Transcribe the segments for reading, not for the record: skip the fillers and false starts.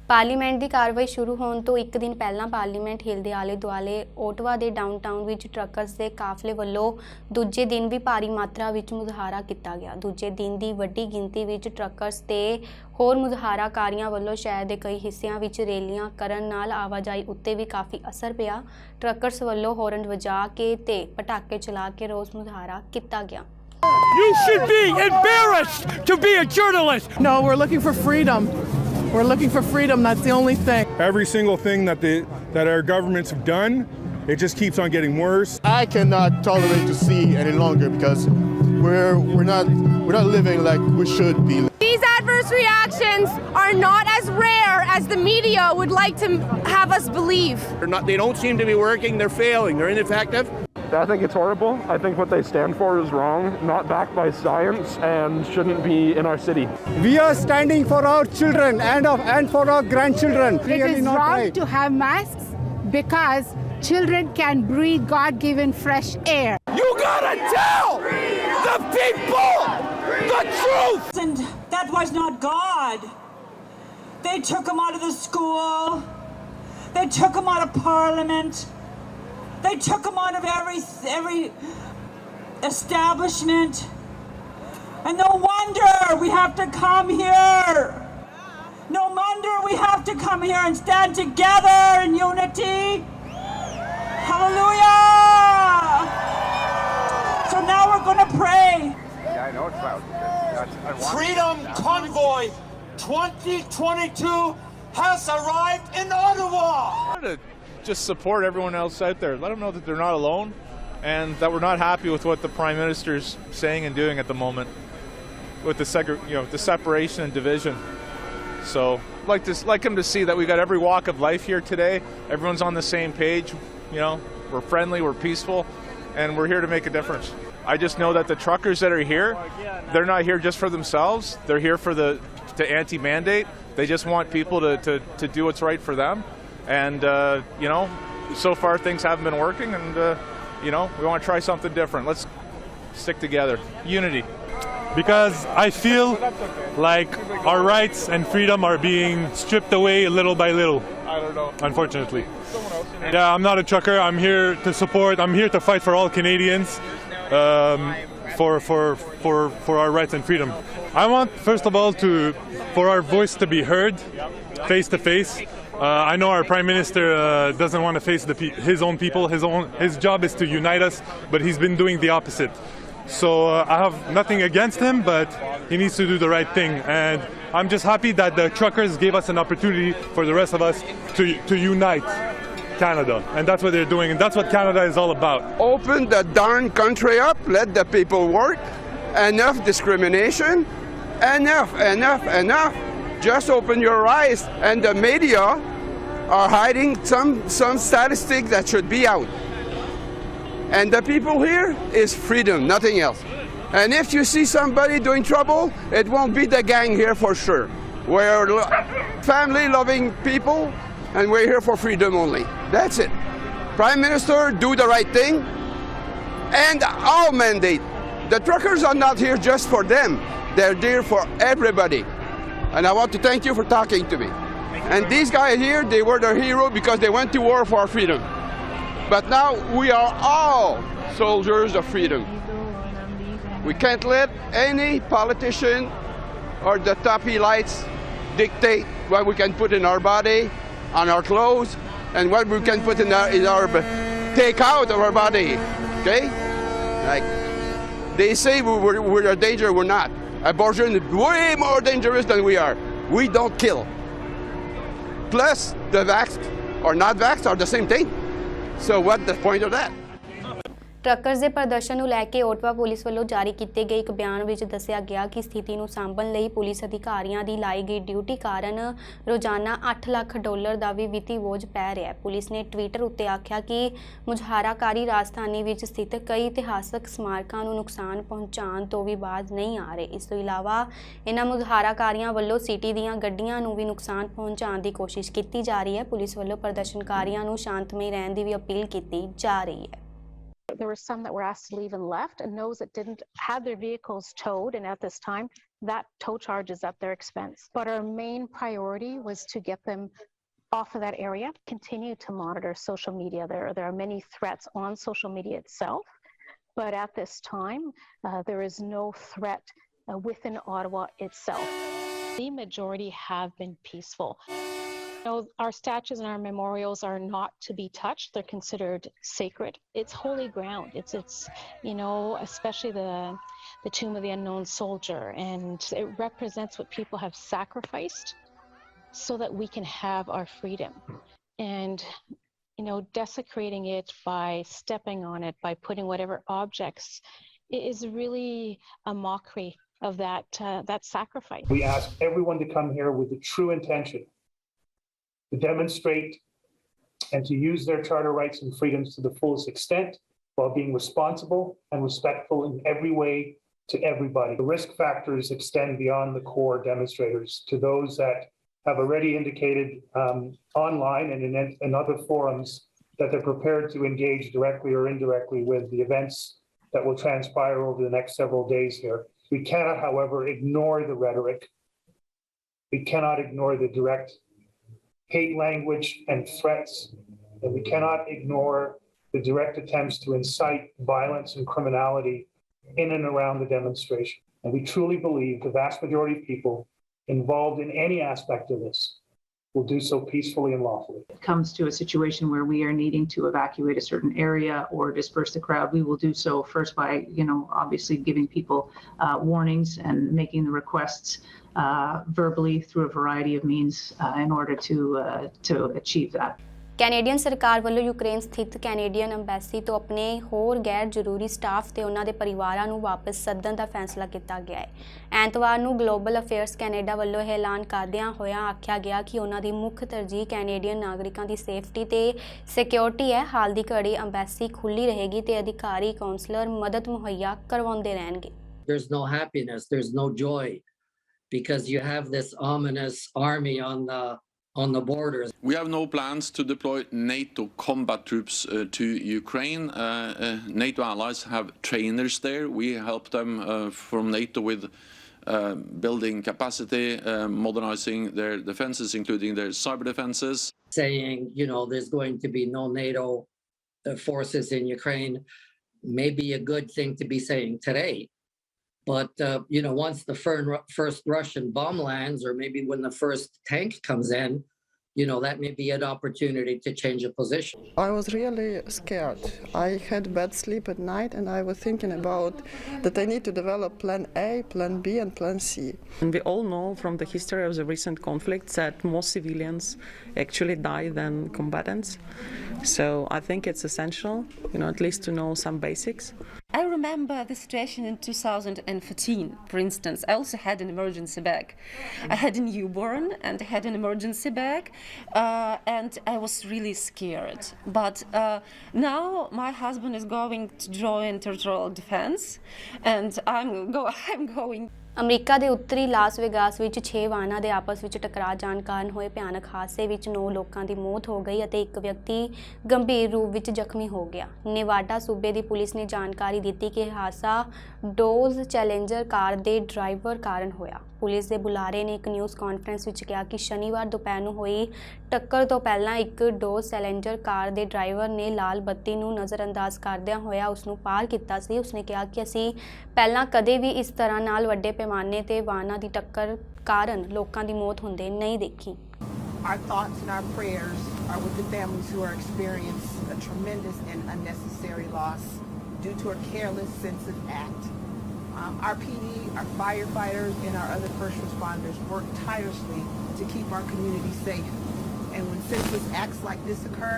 Parliament ਦੀ ਕਾਰਵਾਈ ਸ਼ੁਰੂ ਹੋਣ ਤੋਂ ਇੱਕ ਦਿਨ ਪਹਿਲਾਂ ਪਾਰਲੀਮੈਂਟ ਹਿੱਲ ਦੇ ਆਲੇ-ਦੁਆਲੇ ਓਟਵਾ ਦੇ ਡਾਊਨਟਾਊਨ ਵਿੱਚ ਟਰੱਕਰਸ ਦੇ ਕਾਫਲੇ ਵੱਲੋਂ ਦੂਜੇ ਦਿਨ ਵੀ ਭਾਰੀ ਮਾਤਰਾ ਵਿੱਚ ਮੁਜ਼ਾਹਰਾ ਕੀਤਾ ਗਿਆ। ਦੂਜੇ ਦਿਨ ਦੀ ਵੱਡੀ ਗਿਣਤੀ ਵਿੱਚ ਟਰੱਕਰਸ ਤੇ ਹੋਰ ਮੁਜ਼ਾਹਰਾਕਾਰੀਆਂ ਵੱਲੋਂ ਸ਼ਹਿਰ ਦੇ ਕਈ ਹਿੱਸਿਆਂ ਵਿੱਚ ਰੈਲੀਆਂ ਕਰਨ ਨਾਲ ਆਵਾਜਾਈ ਉੱਤੇ ਵੀ ਕਾਫੀ ਅਸਰ ਪਿਆ। ਟਰੱਕਰਸ ਵੱਲੋਂ ਹੌਰਨ ਵਜਾ ਕੇ ਤੇ ਪਟਾਕੇ ਚਲਾ ਕੇ ਰੋਸ ਮੁਜ਼ਾਹਰਾ ਕੀਤਾ ਗਿਆ। You should be embarrassed to be a journalist. No, we're looking for freedom. We're looking for freedom. That's the only thing. Every single thing that our governments have done, it just keeps on getting worse. I cannot tolerate to see any longer because we're not living like we should be. These adverse reactions are not as rare as the media would like to have us believe. They don't seem to be working. They're failing. They're ineffective. I think it's horrible. I think what they stand for is wrong, not backed by science, and shouldn't be in our city. We are standing for our children and for our grandchildren. It is wrong to have masks because children can breathe God-given fresh air. You gotta tell the people the truth. And that was not God. They took him out of the school. They took him out of Parliament. They took him out of every establishment. And no wonder we have to come here. No wonder we have to come here and stand together in unity. Hallelujah. So now we're going to pray. Yeah, I know it's loud. Freedom Convoy 2022 has arrived in Ottawa. Just support everyone else out there. Let them know that they're not alone and that we're not happy with what the Prime Minister's saying and doing at the moment with the separation and division. So like him to see that we got every walk of life here today. Everyone's on the same page. We're friendly, we're peaceful, and we're here to make a difference. I just know that the truckers that are here, they're not here just for themselves. They're here for to anti-mandate. They just want people to do what's right for them. And, so far things haven't been working and, we want to try something different. Let's stick together. Unity. Because I feel like our rights and freedom are being stripped away little by little. I don't know. Unfortunately. Yeah, I'm not a trucker. I'm here to support. I'm here to fight for all Canadians, for our rights and freedom. I want, first of all, for our voice to be heard, face to face. I know our Prime Minister doesn't want to face his own people. His job is to unite us, but he's been doing the opposite. So I have nothing against him, but he needs to do the right thing. And I'm just happy that the truckers gave us an opportunity for the rest of us to unite Canada. And that's what they're doing, and that's what Canada is all about. Open the darn country up, let the people work. Enough discrimination. Enough. Just open your eyes, and the media are hiding some statistics that should be out. And the people here is freedom, nothing else. And if you see somebody doing trouble, it won't be the gang here for sure. We're family-loving people, and we're here for freedom only. That's it. Prime Minister, do the right thing, and our mandate. The truckers are not here just for them. They're there for everybody. And I want to thank you for talking to me. And these guys here, they were the hero because they went to war for our freedom. But now we are all soldiers of freedom. We can't let any politician or the top elites dictate what we can put in our body, on our clothes, and what we can put in our take out of our body. Okay? Like they say we're a danger, we're not. Abortion is way more dangerous than we are. We don't kill. Plus, the vaxxed or not vaxxed are the same thing. So what's the point of that? Truckers ਦੇ ਪ੍ਰਦਰਸ਼ਨ ਨੂੰ ਲੈ ਕੇ Ottawa police ਵੱਲੋਂ ਜਾਰੀ ਕੀਤੇ ਗਏ ਇੱਕ ਬਿਆਨ ਵਿੱਚ ਦੱਸਿਆ ਗਿਆ ਕਿ ਸਥਿਤੀ ਨੂੰ ਸਾਂਭਣ ਲਈ ਪੁਲਿਸ ਅਧਿਕਾਰੀਆਂ ਦੀ ਲਾਈ ਗਈ ਡਿਊਟੀ ਕਾਰਨ ਰੋਜ਼ਾਨਾ $8 ਲੱਖ ਦਾ ਵੀ ਵਿੱਤੀ ਬੋਝ ਪੈ ਰਿਹਾ ਹੈ। ਪੁਲਿਸ ਨੇ ਟਵਿੱਟਰ ਉੱਤੇ ਆਖਿਆ ਕਿ ਮੁਜ਼ਾਹਰਾਕਾਰੀ ਰਾਜਧਾਨੀ ਵਿੱਚ ਸਥਿਤ ਕਈ ਇਤਿਹਾਸਕ ਸਮਾਰਕਾਂ ਨੂੰ ਨੁਕਸਾਨ ਪਹੁੰਚਾਉਣ ਤੋਂ ਵੀ ਬਾਜ਼ ਨਹੀਂ ਆ ਰਹੇ। ਇਸ ਤੋਂ ਇਲਾਵਾ ਇਹਨਾਂ ਮੁਜ਼ਾਹਰਾਕਾਰੀਆਂ ਵੱਲੋਂ ਸਿਟੀ ਦੀਆਂ ਗੱਡੀਆਂ ਨੂੰ ਵੀ ਨੁਕਸਾਨ ਪਹੁੰਚਾਉਣ ਦੀ ਕੋਸ਼ਿਸ਼ ਕੀਤੀ ਜਾ ਰਹੀ ਹੈ। ਪੁਲਿਸ ਵੱਲੋਂ ਪ੍ਰਦਰਸ਼ਨਕਾਰੀਆਂ ਨੂੰ ਸ਼ਾਂਤਮਈ ਰਹਿਣ ਦੀ ਵੀ ਅਪੀਲ ਕੀਤੀ ਜਾ ਰਹੀ ਹੈ। there were some that were asked to leave and left, and those that didn't have their vehicles towed, and at this time, that tow charge is at their expense. But our main priority was to get them off of that area. Continue to monitor social media. There are many threats on social media itself, but at this time, there is no threat within Ottawa itself. The majority have been peaceful. Our statues and our memorials are not to be touched. They're considered sacred. It's holy ground. It's especially the tomb of the unknown soldier, and it represents what people have sacrificed so that we can have our freedom. And desecrating it by stepping on it, by putting whatever objects, is really a mockery of that sacrifice. We ask everyone to come here with the true intention to demonstrate and to use their charter rights and freedoms to the fullest extent while being responsible and respectful in every way to everybody. The risk factors extend beyond the core demonstrators to those that have already indicated online and in other forums that they're prepared to engage directly or indirectly with the events that will transpire over the next several days here. We cannot, however, ignore the rhetoric. We cannot ignore the direct hate language and threats, and we cannot ignore the direct attempts to incite violence and criminality in and around the demonstration. And we truly believe the vast majority of people involved in any aspect of this will do so peacefully and lawfully. If it comes to a situation where we are needing to evacuate a certain area or disperse the crowd, we will do so first by, obviously giving people warnings and making the requests verbally through a variety of means in order to achieve that. Canadian ਸਰਕਾਰ ਵੱਲੋਂ Ukraine ਸਥਿਤ Canadian embassy ਤੋਂ ਆਪਣੇ ਹੋਰ ਗੈਰ ਜ਼ਰੂਰੀ staff ਤੇ ਉਹਨਾਂ ਦੇ ਪਰਿਵਾਰਾਂ ਨੂੰ ਵਾਪਸ ਸੱਦਣ ਦਾ ਫੈਸਲਾ ਕੀਤਾ ਗਿਆ ਹੈ। ਐਤਵਾਰ ਨੂੰ ਗਲੋਬਲ ਅਫੇਅਰਸ ਕੈਨੇਡਾ ਵੱਲੋਂ ਇਹ ਐਲਾਨ ਕਰਦਿਆਂ ਹੋਇਆਂ ਆਖਿਆ ਗਿਆ ਕਿ ਉਹਨਾਂ ਦੀ ਮੁੱਖ ਤਰਜੀਹ ਕੈਨੇਡੀਅਨ ਨਾਗਰਿਕਾਂ ਦੀ ਸੇਫਟੀ ਤੇ ਸਿਕਿਉਰਿਟੀ ਹੈ। ਹਾਲ ਦੀ ਘੜੀ ਅੰਬੈਸੀ ਖੁੱਲੀ ਰਹੇਗੀ ਤੇ ਅਧਿਕਾਰੀ ਕਾਉਂਸਲਰ ਮਦਦ ਮੁਹੱਈਆ ਕਰਵਾਉਂਦੇ ਰਹਿਣਗੇ। There's no happiness, there's no joy, because you have this ominous army on the borders. We have no plans to deploy NATO combat troops to Ukraine. NATO allies have trainers there. We help them from NATO with building capacity, modernizing their defenses, including their cyber defenses. Saying, there's going to be no NATO forces in Ukraine may be a good thing to be saying today. But, once the first Russian bomb lands, or maybe when the first tank comes in, that may be an opportunity to change a position. I was really scared. I had bad sleep at night, and I was thinking about that I need to develop plan A, plan B, and plan C. And we all know from the history of the recent conflicts that more civilians actually die than combatants. So I think it's essential, at least to know some basics. I remember the situation in 2014, for instance. I also had an emergency bag. I had a newborn and I had an emergency bag, and I was really scared. But now my husband is going to join territorial defense, and I'm going. America ਦੇ ਉੱਤਰੀ Las Vegas ਵਿੱਚ 6 ਵਾਹਨਾਂ ਦੇ ਆਪਸ ਵਿੱਚ ਟਕਰਾਅ ਜਾਣ ਕਾਰਨ ਹੋਏ ਭਿਆਨਕ ਹਾਦਸੇ ਵਿੱਚ 9 ਲੋਕਾਂ ਦੀ ਮੌਤ ਹੋ ਗਈ ਅਤੇ ਇੱਕ ਵਿਅਕਤੀ ਗੰਭੀਰ ਰੂਪ ਵਿੱਚ ਜ਼ਖਮੀ ਹੋ ਗਿਆ। ਨੇਵਾਡਾ ਸੂਬੇ ਦੀ ਪੁਲਿਸ ਨੇ ਜਾਣਕਾਰੀ ਦਿੱਤੀ ਕਿ ਇਹ ਹਾਦਸਾ ਡੋਜ਼ ਚੈਲੰਜਰ ਕਾਰ ਦੇ ਡਰਾਈਵਰ ਕਾਰਨ ਹੋਇਆ। ਪੁਲਿਸ ਦੇ ਬੁਲਾਰੇ ਨੇ ਇੱਕ ਨਿਊਜ਼ ਕਾਨਫਰੰਸ ਵਿੱਚ ਕਿਹਾ ਕਿ ਸ਼ਨੀਵਾਰ ਦੁਪਹਿਰ ਨੂੰ ਹੋਈ ਟੱਕਰ ਤੋਂ ਪਹਿਲਾਂ ਇੱਕ ਡੋਜ਼ ਚੈਲੰਜਰ ਕਾਰ ਦੇ ਡਰਾਈਵਰ ਨੇ ਲਾਲ ਬੱਤੀ ਨੂੰ ਨਜ਼ਰਅੰਦਾਜ਼ ਕਰਦਿਆਂ ਹੋਇਆ ਉਸ ਨੂੰ ਪਾਰ ਕੀਤਾ ਸੀ। ਉਸਨੇ ਕਿਹਾ ਕਿ ਅਸੀਂ ਪਹਿਲਾਂ ਕਦੇ ਵੀ ਇਸ ਤਰ੍ਹਾਂ ਨਾਲ ਵੱਡੇ ਪੈਮਾਨੇ ਤੇ ਵਾਹਨਾਂ ਦੀ ਟੱਕਰ ਕਾਰਨ ਲੋਕਾਂ ਦੀ ਮੌਤ ਹੁੰਦੇ ਨਹੀਂ ਦੇਖੀ। Our thoughts and our prayers are with the families who are experiencing a tremendous and unnecessary loss due to a careless, senseless act. Our PD, our firefighters, and our other first responders work tirelessly to keep our community safe. And when senseless acts like this occur,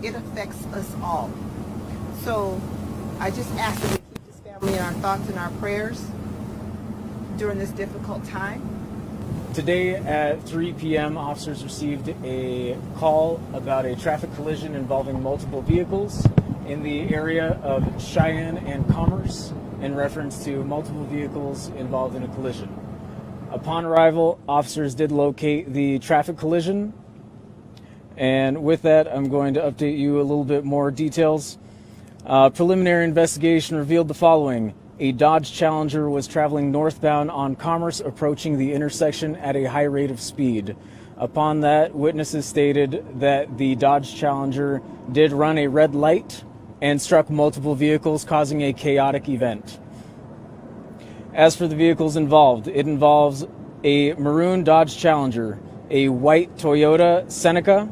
it affects us all. So I just ask that we keep this family in our thoughts and our prayers during this difficult time. Today at 3 p.m., officers received a call about a traffic collision involving multiple vehicles in the area of Cheyenne and Commerce, in reference to multiple vehicles involved in a collision. Upon arrival, officers did locate the traffic collision, and with that, I'm going to update you a little bit more details. Preliminary investigation revealed the following. A Dodge Challenger was traveling northbound on Commerce, approaching the intersection at a high rate of speed. Upon that, witnesses stated that the Dodge Challenger did run a red light and struck multiple vehicles, causing a chaotic event. As for the vehicles involved, it involves a maroon Dodge Challenger, a white Toyota Seneca,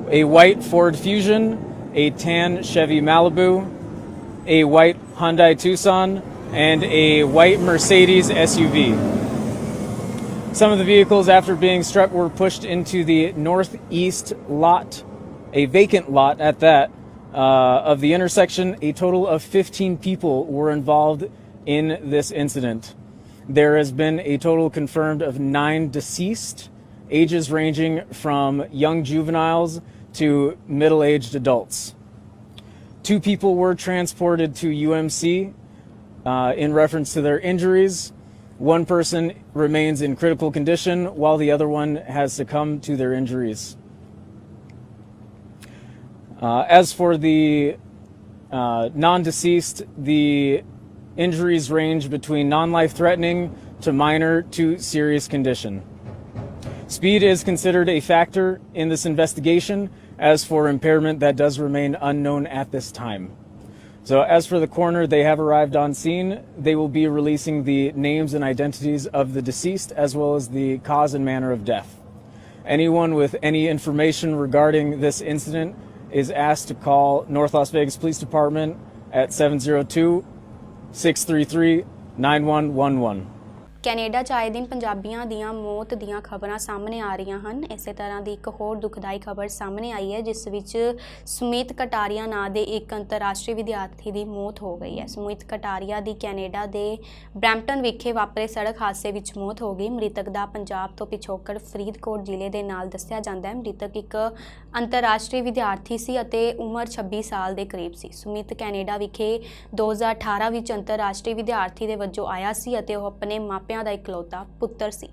a white Ford Fusion, a tan Chevy Malibu, a white Hyundai Tucson, and a white Mercedes SUV. Some of the vehicles, after being struck, were pushed into the northeast lot, a vacant lot at that, of the intersection. A total of 15 people were involved in this incident. There has been a total confirmed of 9 deceased, ages ranging from young juveniles to middle-aged adults. 2 people were transported to UMC in reference to their injuries. 1 person remains in critical condition, while the other one has succumbed to their injuries. As for the non-deceased, the injuries range between non-life-threatening to minor to serious condition. Speed is considered a factor in this investigation. As for impairment, that does remain unknown at this time. So as for the coroner, they have arrived on scene. They will be releasing the names and identities of the deceased, as well as the cause and manner of death. Anyone with any information regarding this incident is asked to call North Las Vegas Police Department at 702-633-9111. Canada 'ਚ ਆਏ ਦਿਨ ਪੰਜਾਬੀਆਂ ਦੀਆਂ ਮੌਤ ਦੀਆਂ ਖਬਰਾਂ ਸਾਹਮਣੇ ਆ ਰਹੀਆਂ ਹਨ। ਇਸੇ ਤਰ੍ਹਾਂ ਦੀ ਇੱਕ ਹੋਰ ਦੁਖਦਾਈ ਖਬਰ ਸਾਹਮਣੇ ਆਈ ਹੈ, ਜਿਸ ਵਿੱਚ ਸੁਮੀਤ ਕਟਾਰੀਆ ਨਾਂ ਦੇ ਇੱਕ ਅੰਤਰਰਾਸ਼ਟਰੀ ਵਿਦਿਆਰਥੀ ਦੀ ਮੌਤ ਹੋ ਗਈ ਹੈ। ਸੁਮੀਤ ਕਟਾਰੀਆ ਦੀ ਕੈਨੇਡਾ ਦੇ ਬਰੈਂਪਟਨ ਵਿਖੇ ਵਾਪਰੇ ਸੜਕ ਹਾਦਸੇ ਵਿੱਚ ਮੌਤ ਹੋ ਗਈ। ਮ੍ਰਿਤਕ ਦਾ ਪੰਜਾਬ ਤੋਂ ਪਿਛੋਕੜ ਫਰੀਦਕੋਟ ਜ਼ਿਲ੍ਹੇ ਦੇ ਨਾਲ ਦੱਸਿਆ ਜਾਂਦਾ ਹੈ। ਮ੍ਰਿਤਕ ਇੱਕ ਅੰਤਰਰਾਸ਼ਟਰੀ ਵਿਦਿਆਰਥੀ ਸੀ ਅਤੇ ਉਮਰ 26 ਸਾਲ ਦੇ ਕਰੀਬ ਸੀ। ਸੁਮੀਤ ਕੈਨੇਡਾ ਵਿਖੇ 2018 ਵਿੱਚ ਅੰਤਰਰਾਸ਼ਟਰੀ ਵਿਦਿਆਰਥੀ ਦੇ ਵਜੋਂ ਆਇਆ ਸੀ ਅਤੇ ਉਹ ਆਪਣੇ ਮਾਪਿਆਂ ਦਾ ਇਕਲੌਤਾ ਪੁੱਤਰ ਸੀ।